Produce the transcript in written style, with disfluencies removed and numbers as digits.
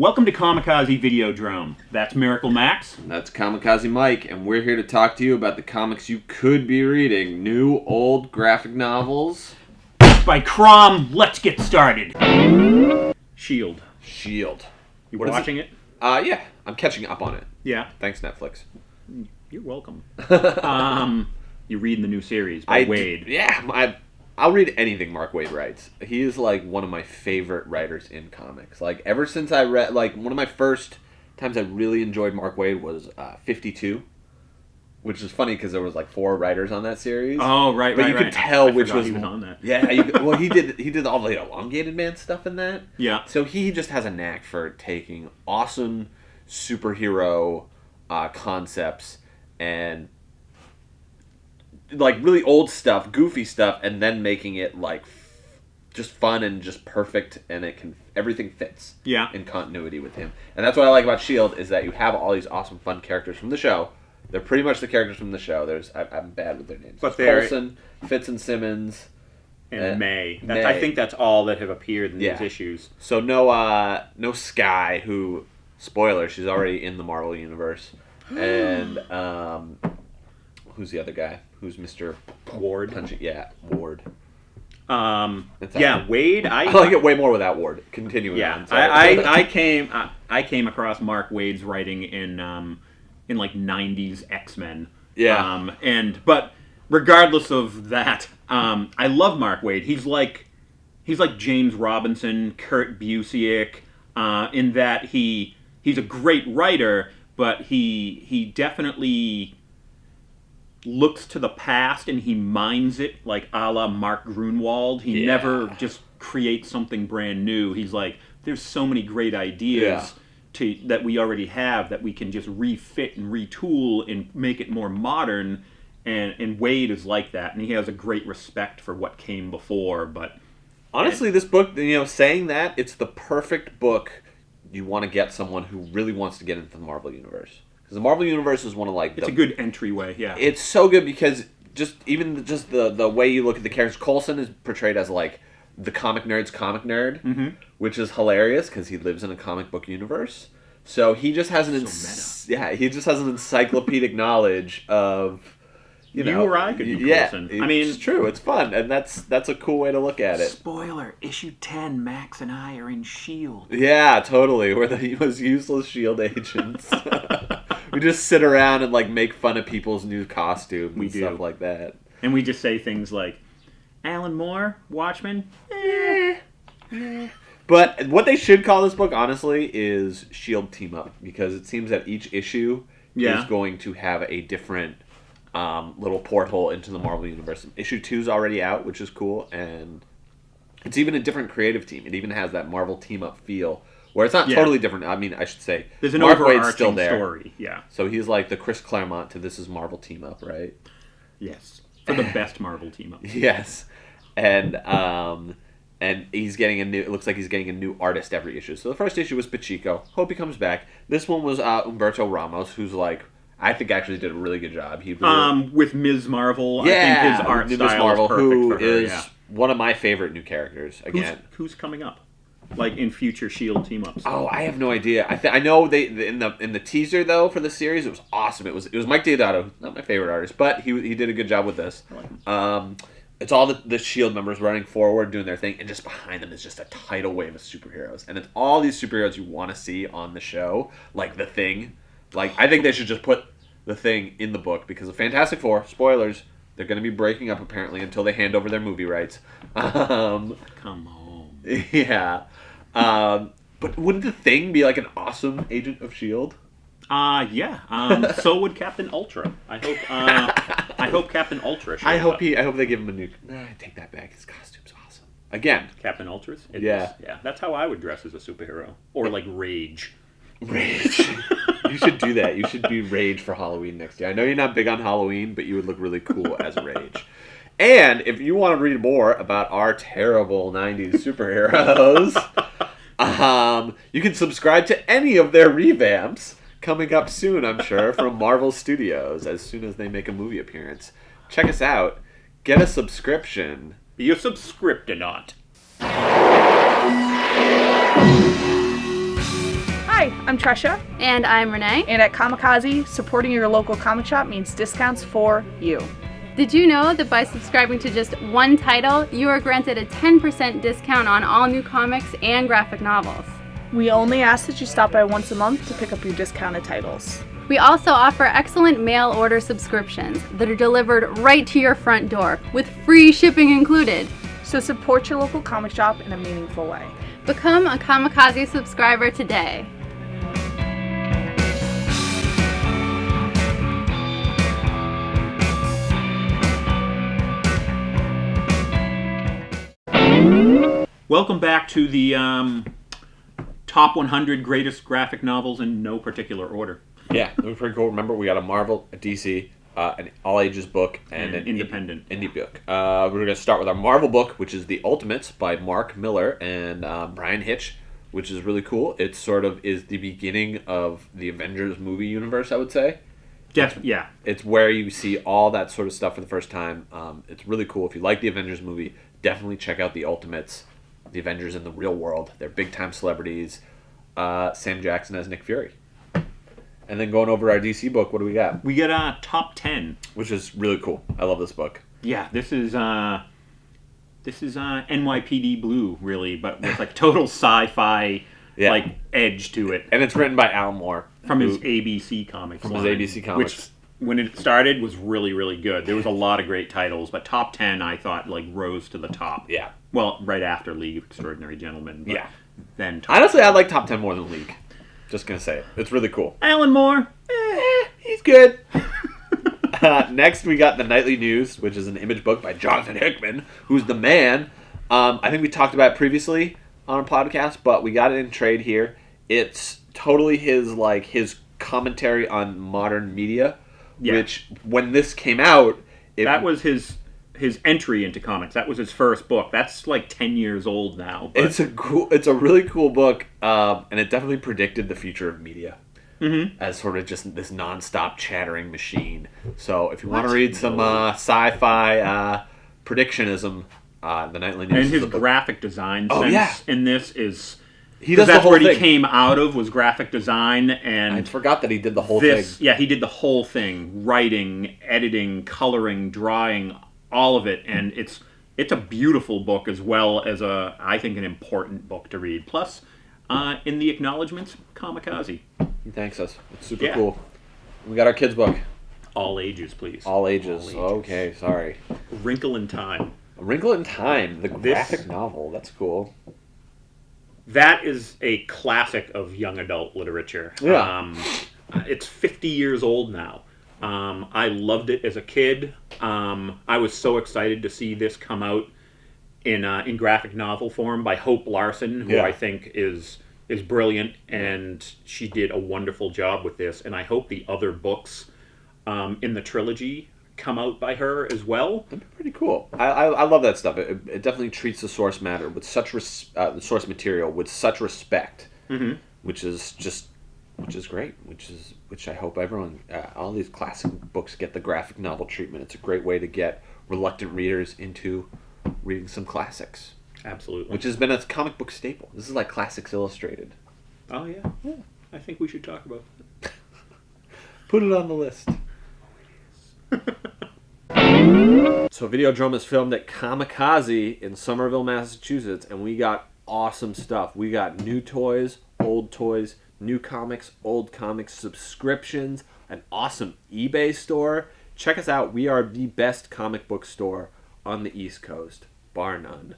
Welcome to Comicazi Videodrome. That's Miracle Max. That's Comicazi Mike, and we're here to talk to you about the comics you could be reading. New, old graphic novels. By Crom, let's get started. S.H.I.E.L.D. S.H.I.E.L.D. You watching it? Yeah, I'm catching up on it. Yeah. Thanks, Netflix. You're welcome. You're reading the new series by Waid. Yeah, I'll read anything Mark Waid writes. He is like one of my favorite writers in comics. Like ever since I read, like one of my first times I really enjoyed Mark Waid was 52, which is funny because there was like 4 writers on that series. Oh right, but you could tell which was he was on that. Yeah, well he did all the elongated man stuff in that. Yeah. So he just has a knack for taking awesome superhero concepts and like really old stuff, goofy stuff, and then making it like just fun and just perfect, and everything fits. Yeah. In continuity with him, and that's what I like about S.H.I.E.L.D. is that you have all these awesome, fun characters from the show. They're pretty much the characters from the show. I'm bad with their names. But they're Coulson, Fitz and Simmons, and May. May. I think that's all that have appeared in these issues. So no Sky, who, spoiler, she's already in the Marvel universe, and who's the other guy? Who's Mr. Ward? Yeah, Ward. Waid. I like it way more without Ward. Continuing on. I came across Mark Waid's writing in like 90s X-Men. Yeah. But regardless of that, I love Mark Waid. He's like James Robinson, Kurt Busiek, in that he's a great writer, but he definitely looks to the past and he mines it like a la Mark Grunwald. He never just creates something brand new. He's like, there's so many great ideas that we already have that we can just refit and retool and make it more modern. And Waid is like that, and he has a great respect for what came before. But honestly, this book, saying that, it's the perfect book you want to get someone who really wants to get into the Marvel Universe. Because the Marvel Universe is one of like... It's a good entryway, yeah. It's so good because just the way you look at the characters. Coulson is portrayed as like the comic nerd's comic nerd, which is hilarious because he lives in a comic book universe. So he just has he just has an encyclopedic knowledge of... You or I could be Coulson. I mean, it's true. It's fun, and that's a cool way to look at it. Spoiler: issue 10, Max and I are in S.H.I.E.L.D. Yeah, totally. We're the most useless S.H.I.E.L.D. agents. We just sit around and like make fun of people's new costumes and stuff like that. And we just say things like, "Alan Moore, Watchmen." But what they should call this book, honestly, is S.H.I.E.L.D. Team Up, because it seems that each issue is going to have a different little porthole into the Marvel Universe. Issue 2 is already out, which is cool, and it's even a different creative team. It even has that Marvel team-up feel, where it's not totally different. I mean, I should say, there's an Mark overarching Waid's still there. Story, yeah. So he's like the Chris Claremont to This Is Marvel team-up, right? Yes. For the best Marvel team-up. Yes. And he's getting it looks like he's getting a new artist every issue. So the first issue was Pacheco. Hope he comes back. This one was Humberto Ramos, who's like, I think actually did a really good job. He with Ms. Marvel, I think his art style Marvel, is perfect who for her. Is one of my favorite new characters. Again, who's coming up, like in future S.H.I.E.L.D. team-ups? Oh, I have no idea. I know they in the teaser though for the series, it was awesome. It was Mike Deodato, not my favorite artist, but he did a good job with this. I like him. It's all the S.H.I.E.L.D. members running forward, doing their thing, and just behind them is just a tidal wave of superheroes, and it's all these superheroes you want to see on the show, like the Thing. Like I think they should just put the Thing in the book, because the Fantastic Four, spoilers, they're going to be breaking up apparently until they hand over their movie rights. Come on. Yeah. But wouldn't the Thing be like an awesome agent of S.H.I.E.L.D.? Yeah. So would Captain Ultra. I hope Captain Ultra shows I hope up. I hope they give him a new... Nah, I take that back. His costume's awesome. Again. Captain Ultra's? Yeah. Yeah. That's how I would dress as a superhero. Or like Rage. Rage. You should do that. You should be Rage for Halloween next year. I know you're not big on Halloween, but you would look really cool as Rage. And if you want to read more about our terrible 90s superheroes, you can subscribe to any of their revamps coming up soon, I'm sure, from Marvel Studios as soon as they make a movie appearance. Check us out. Get a subscription. Be a subscriptonaut. I'm Tresha. And I'm Renee. And at Comicazi, supporting your local comic shop means discounts for you. Did you know that by subscribing to just one title, you are granted a 10% discount on all new comics and graphic novels? We only ask that you stop by once a month to pick up your discounted titles. We also offer excellent mail order subscriptions that are delivered right to your front door with free shipping included. So support your local comic shop in a meaningful way. Become a Comicazi subscriber today. Welcome back to the top 100 greatest graphic novels in no particular order. Yeah, it was pretty cool. Remember, we got a Marvel, a DC, an all-ages book, and an independent indie book. We're going to start with our Marvel book, which is The Ultimates by Mark Miller and Brian Hitch, which is really cool. It sort of is the beginning of the Avengers movie universe, I would say. Yeah. It's where you see all that sort of stuff for the first time. It's really cool. If you like the Avengers movie, definitely check out The Ultimates. The Avengers in the real world. They're big-time celebrities. Sam Jackson as Nick Fury. And then going over our DC book, what do we got? We got top 10. Which is really cool. I love this book. Yeah, this is NYPD Blue, really, but with like total sci-fi like edge to it. And it's written by Alan Moore. From his ABC Comics line. His ABC Comics. Which, when it started, was really, really good. There was a lot of great titles, but top 10, I thought, like, rose to the top. Yeah. Well, right after League of Extraordinary Gentlemen. But then honestly, I like top 10 more than League. Just gonna say it. It's really cool. Alan Moore, he's good. Next, we got The Nightly News, which is an image book by Jonathan Hickman, who's the man. I think we talked about it previously on a podcast, but we got it in trade here. It's totally his commentary on modern media, which when this came out, that was his entry into comics. That was his first book. That's like 10 years old now. But it's a really cool book, and it definitely predicted the future of media as sort of just this nonstop chattering machine. So if you want to read some sci-fi predictionism, The Nightly News. And his graphic design sense in this is... That's where he came out of, was graphic design, and I forgot that he did the whole thing. Yeah, he did the whole thing: writing, editing, coloring, drawing, all of it, and it's a beautiful book as well as I think an important book to read. Plus, in the acknowledgments, Comicazi. He thanks us. It's super cool. We got our kids' book. All ages, please. All ages. Okay, sorry. Wrinkle in Time. A Wrinkle in Time, the graphic novel. That's cool. That is a classic of young adult literature. Yeah. It's 50 years old now. I loved it as a kid. I was so excited to see this come out in graphic novel form by Hope Larson, who I think is brilliant, and she did a wonderful job with this. And I hope the other books in the trilogy come out by her as well. That'd be pretty cool. I love that stuff. It definitely treats the source matter with such the source material with such respect, which is great. Which I hope everyone, all these classic books get the graphic novel treatment. It's a great way to get reluctant readers into reading some classics. Absolutely. Which has been a comic book staple. This is like Classics Illustrated. Oh yeah. I think we should talk about that. Put it on the list. So Videodrome is filmed at Comicazi in Somerville, Massachusetts, and we got awesome stuff. We got new toys, new comics, old comics, subscriptions, an awesome eBay store. Check us out. We are the best comic book store on the East Coast, bar none.